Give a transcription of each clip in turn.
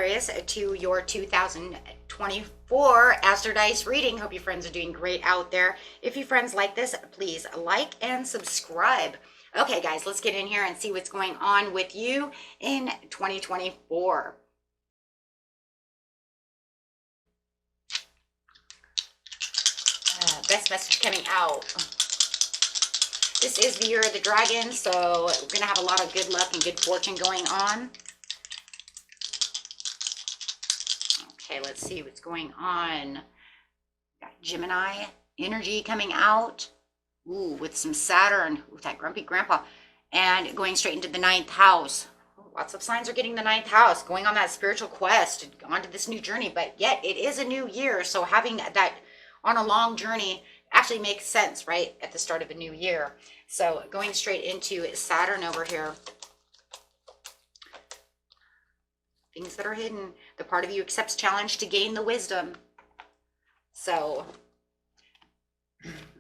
Aquarius, to your 2024 Astro Dice reading. Hope you friends are doing great out there. If you friends like this, please like and subscribe. Okay, guys, let's get in here and see what's going on with you in 2024. Best message coming out. This is the year of the dragon, so we're going to have a lot of good luck and good fortune going on. Okay, let's see what's going on. Got Gemini energy coming out. Ooh, with some Saturn, with that grumpy grandpa. And going straight into the 9th house. Lots of signs are getting the 9th house, going on that spiritual quest, onto this new journey. But yet, it is a new year, so having that on a long journey actually makes sense, right? At the start of a new year. So going straight into Saturn over here. Things that are hidden. The part of you accepts challenge to gain the wisdom. So,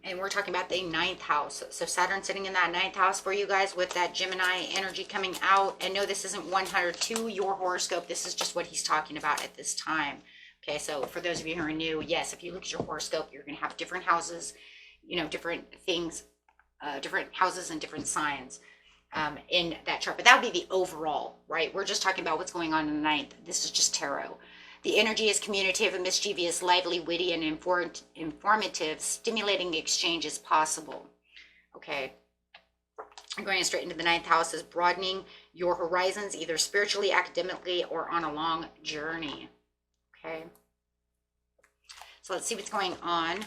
and we're talking about the 9th house. So Saturn sitting in that 9th house for you guys with that Gemini energy coming out. And no, this isn't 102 your horoscope. This is just what he's talking about at this time. Okay, so for those of you who are new, yes, if you look at your horoscope, you're going to have different houses, you know, different things, different houses and different signs in that chart. But that would be the overall, right? We're just talking about what's going on in the 9th. This is just tarot. The energy is communicative and mischievous, lively, witty, and informative. Stimulating exchange is possible. Okay. Going straight into the 9th house is broadening your horizons, either spiritually, academically, or on a long journey. Okay. So let's see what's going on.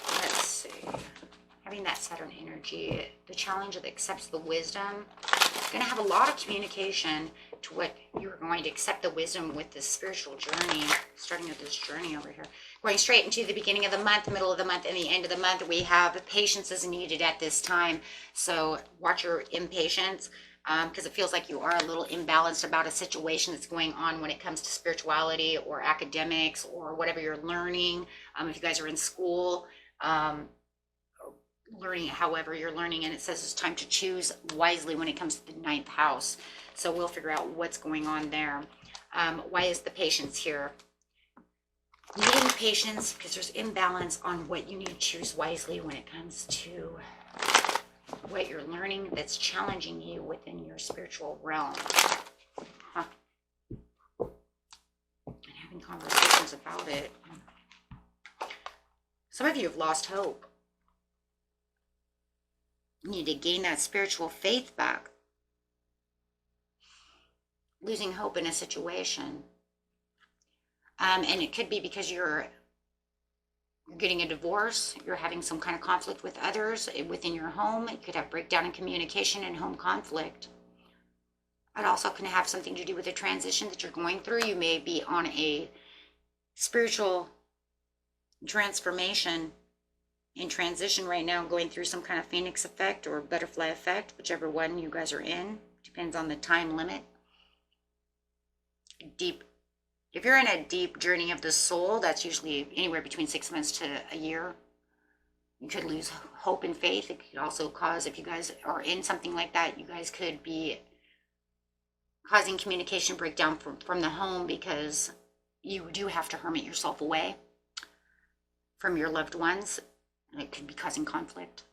Let's see. Having that Saturn energy, the challenge that accepts the wisdom, going to have a lot of communication to what you're going to accept the wisdom with this spiritual journey, starting with this journey over here. Going straight into the beginning of the month, middle of the month, and the end of the month, we have patience is needed at this time. So watch your impatience, because it feels like you are a little imbalanced about a situation that's going on when it comes to spirituality or academics or whatever you're learning. If you guys are in school, learning however you're learning, and it says it's time to choose wisely when it comes to the 9th house. So we'll figure out what's going on there. Why is the patience here? Needing patience because there's imbalance on what you need to choose wisely when it comes to what you're learning that's challenging you within your spiritual realm. And having conversations about it. Some of you have lost hope. You need to gain that spiritual faith back. Losing hope in a situation. And it could be because you're getting a divorce, you're having some kind of conflict with others within your home. You could have breakdown in communication and home conflict. It also can have something to do with a transition that you're going through. You may be on a spiritual transformation in transition right now, going through some kind of phoenix effect or butterfly effect, whichever one you guys are in. Depends on the time limit. If you're in a deep journey of the soul, that's usually anywhere between 6 months to a year. You could lose hope and faith. It could also cause, if you guys are in something like that, you guys could be causing communication breakdown from the home because you do have to hermit yourself away from your loved ones. And it could be causing conflict,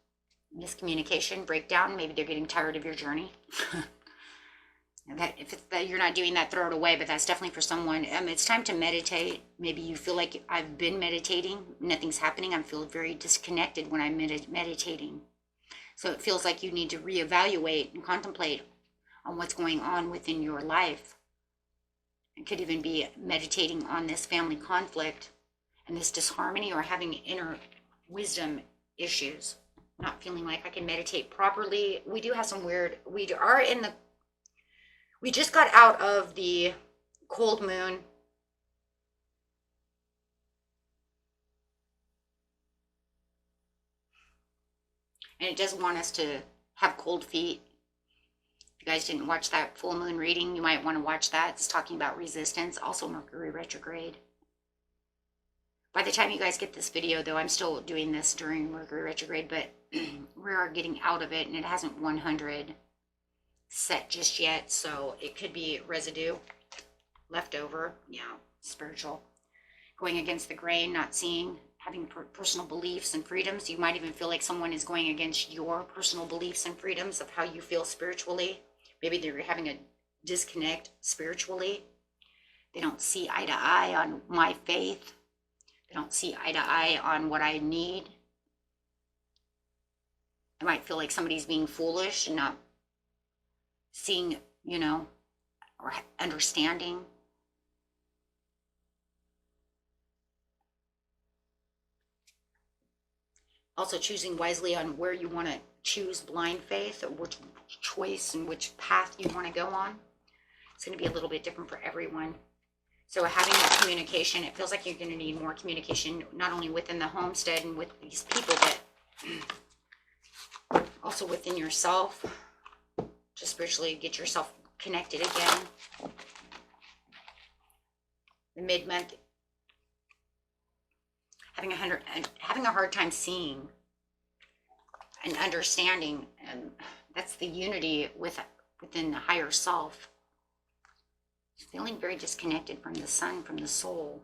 miscommunication, breakdown. Maybe they're getting tired of your journey. That if it's that you're not doing that, throw it away. But that's definitely for someone. It's time to meditate. Maybe you feel like I've been meditating, nothing's happening. I feel very disconnected when I'm meditating. So it feels like you need to reevaluate and contemplate on what's going on within your life. It could even be meditating on this family conflict and this disharmony, or having inner wisdom issues. Not feeling like I can meditate properly. We do have some weird. We just got out of the cold moon. And it does want us to have cold feet. If you guys didn't watch that full moon reading, you might want to watch that. It's talking about resistance. Also Mercury retrograde. By the time you guys get this video, though, I'm still doing this during Mercury retrograde, but we are getting out of it, and it hasn't 100 set just yet, so it could be residue left over. Yeah, spiritual. Going against the grain, not seeing, having personal beliefs and freedoms. You might even feel like someone is going against your personal beliefs and freedoms of how you feel spiritually. Maybe they're having a disconnect spiritually. They don't see eye to eye on my faith. They don't see eye to eye on what I need. I might feel like somebody's being foolish and not seeing, or understanding. Also choosing wisely on where you want to choose blind faith, or which choice and which path you want to go on. It's going to be a little bit different for everyone. So having that communication, it feels like you're going to need more communication, not only within the homestead and with these people, but also within yourself, to spiritually get yourself connected again. The mid-month, having a hard time seeing and understanding, and that's the unity within the higher self. Feeling very disconnected from the sun, from the soul.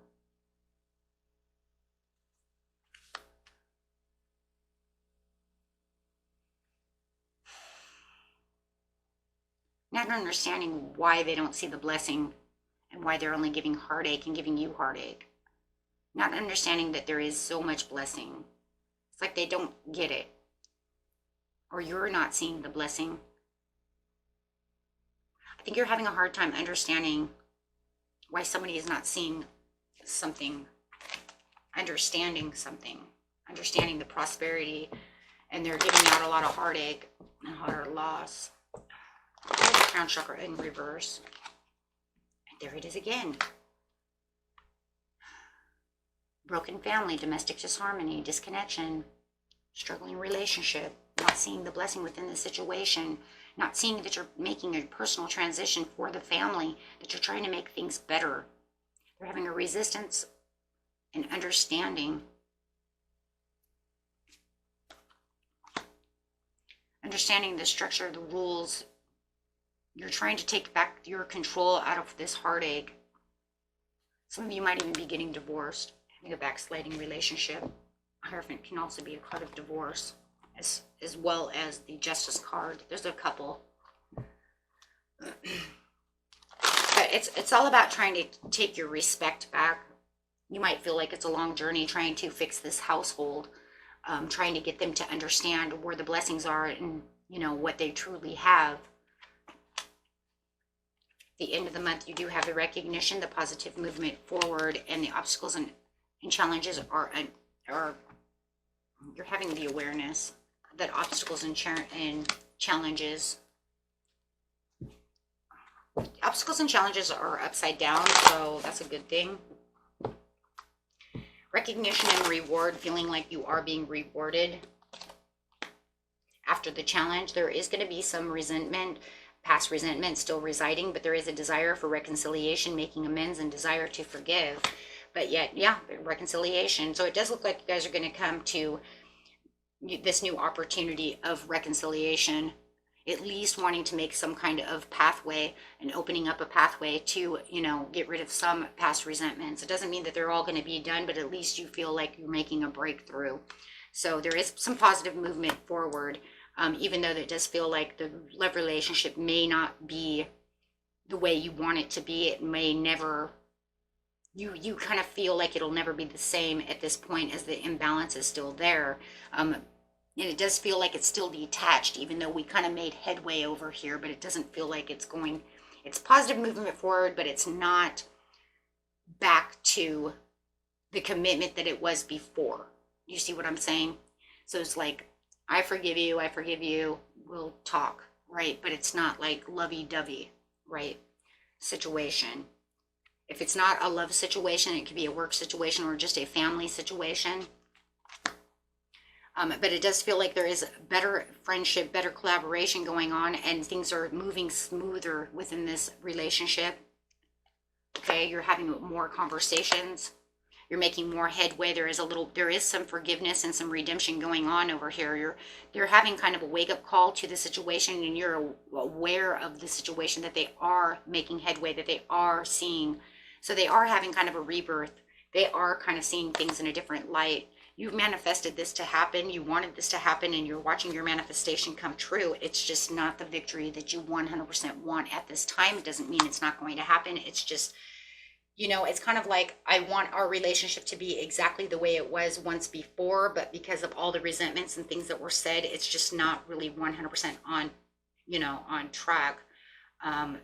Not understanding why they don't see the blessing and why they're only giving heartache and giving you heartache. Not understanding that there is so much blessing. It's like they don't get it. Or you're not seeing the blessing. I think you're having a hard time understanding why somebody is not seeing something, understanding something, understanding the prosperity, and they're giving out a lot of heartache and a lot of loss. There's the crown chakra in reverse. And there it is again. Broken family, domestic disharmony, disconnection, struggling relationship, not seeing the blessing within the situation, not seeing that you're making a personal transition for the family, that you're trying to make things better. They're having a resistance and understanding. Understanding the structure, the rules. You're trying to take back your control out of this heartache. Some of you might even be getting divorced, having a backsliding relationship. Hierophant can also be a card of divorce, as well as the Justice card. There's a couple. But it's all about trying to take your respect back. You might feel like it's a long journey trying to fix this household, trying to get them to understand where the blessings are and what they truly have. The end of the month, you do have the recognition, the positive movement forward, and the obstacles and challenges are you're having the awareness that obstacles and challenges are upside down, so that's a good thing. Recognition and reward, feeling like you are being rewarded after the challenge. There is going to be some resentment, past resentment still residing, but there is a desire for reconciliation, making amends, and desire to forgive. But yet, yeah, reconciliation. So it does look like you guys are going to come to this new opportunity of reconciliation, at least wanting to make some kind of pathway and opening up a pathway to, get rid of some past resentments. It doesn't mean that they're all going to be done, but at least you feel like you're making a breakthrough. So there is some positive movement forward, even though it does feel like the love relationship may not be the way you want it to be. It may never, you kind of feel like it'll never be the same at this point, as the imbalance is still there. And it does feel like it's still detached, even though we kind of made headway over here, but it doesn't feel like it's positive movement forward, but it's not back to the commitment that it was before. You see what I'm saying? So it's like, I forgive you, we'll talk, right? But it's not like lovey-dovey, right? Situation. If it's not a love situation, it could be a work situation or just a family situation. But it does feel like there is better friendship, better collaboration going on, and things are moving smoother within this relationship. Okay, you're having more conversations. You're making more headway. There is some forgiveness and some redemption going on over here. They're having kind of a wake up call to the situation, and you're aware of the situation, that they are making headway, that they are seeing. So they are having kind of a rebirth. They are kind of seeing things in a different light. You've manifested this to happen. You wanted this to happen, and you're watching your manifestation come true. It's just not the victory that you 100% want at this time. It doesn't mean it's not going to happen. It's just, it's kind of like, I want our relationship to be exactly the way it was once before, but because of all the resentments and things that were said, it's just not really 100% on, on track.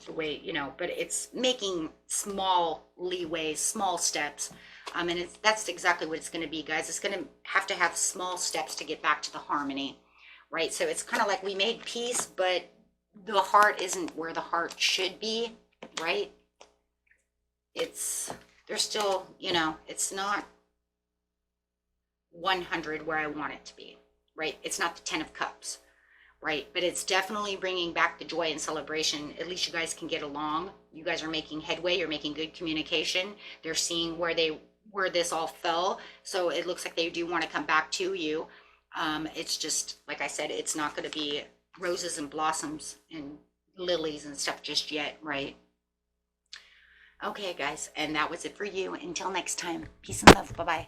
The way, but it's making small leeways, small steps. And that's exactly what it's going to be, guys. It's going to have small steps to get back to the harmony, right? So it's kind of like we made peace, but the heart isn't where the heart should be, right? There's still, it's not 100 where I want it to be, right? It's not the 10 of cups, right? But it's definitely bringing back the joy and celebration. At least you guys can get along. You guys are making headway. You're making good communication. They're seeing where this all fell. So it looks like they do want to come back to you. It's just, like I said, it's not going to be roses and blossoms and lilies and stuff just yet, right? Okay, guys, and that was it for you. Until next time, peace and love. Bye-bye.